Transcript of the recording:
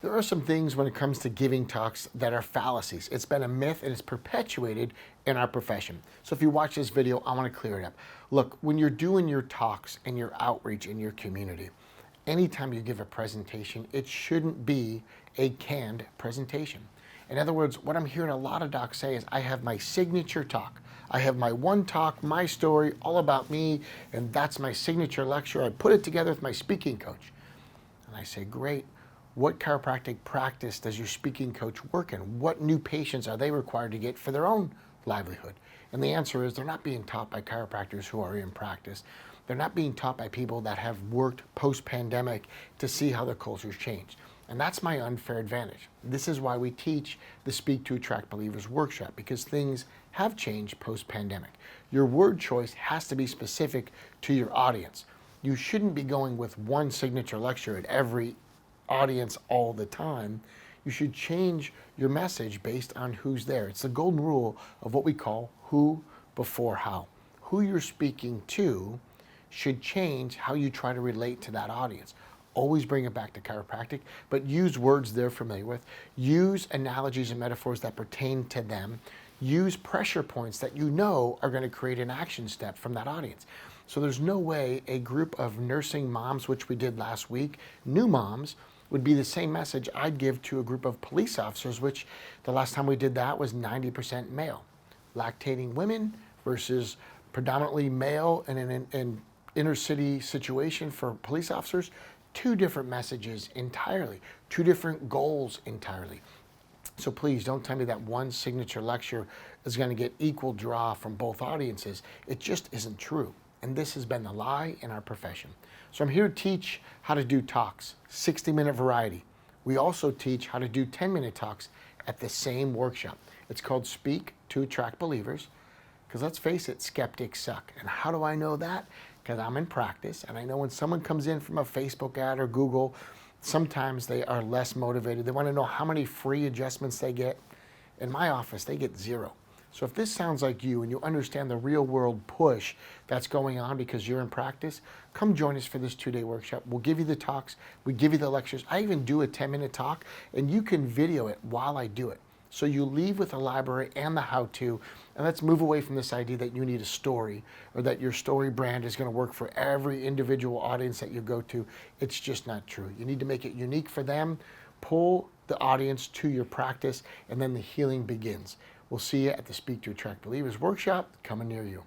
There are some things when it comes to giving talks that are fallacies. It's been a myth and it's perpetuated in our profession. So if you watch this video, I want to clear it up. Look, when you're doing your talks and your outreach in your community, anytime you give a presentation, it shouldn't be a canned presentation. In other words, what I'm hearing a lot of docs say is, I have my signature talk. I have my one talk, my story, all about me, and that's my signature lecture. I put it together with my speaking coach. And I say, great. What chiropractic practice does your speaking coach work in? What new patients are they required to get for their own livelihood? And the answer is, they're not being taught by chiropractors who are in practice. They're not being taught by people that have worked post-pandemic to see how their cultures changed. And that's my unfair advantage. This is why we teach the Speak² Attract Believers workshop, because things have changed post-pandemic. Your word choice has to be specific to your audience. You shouldn't be going with one signature lecture at every audience all the time. You should change your message based on who's there. It's the golden rule of what we call who before how. Who you're speaking to should change how you try to relate to that audience. Always bring it back to chiropractic, but use words they're familiar with. Use analogies and metaphors that pertain to them. Use pressure points that you know are going to create an action step from that audience. So there's no way a group of nursing moms, which we did last week, new moms, would be the same message I'd give to a group of police officers, which the last time we did that was 90% male. Lactating women versus predominantly male in an inner city situation for police officers, two different messages entirely, two different goals entirely. So please don't tell me that one signature lecture is going to get equal draw from both audiences. It just isn't true. And this has been the lie in our profession. So I'm here to teach how to do talks, 60-minute variety. We also teach how to do 10-minute talks at the same workshop. It's called Speak to Attract Believers, because let's face it, skeptics suck. And how do I know that? Because I'm in practice, and I know when someone comes in from a Facebook ad or Google, sometimes they are less motivated. They want to know how many free adjustments they get. In my office, they get 0. So if this sounds like you and you understand the real world push that's going on because you're in practice, come join us for this 2-day workshop. We'll give you the talks, we give you the lectures. I even do a 10-minute talk, and you can video it while I do it. So you leave with a library and the how-to, and let's move away from this idea that you need a story or that your story brand is going to work for every individual audience that you go to. It's just not true. You need to make it unique for them, pull the audience to your practice, and then the healing begins. We'll see you at the Speak to Attract Believers workshop coming near you.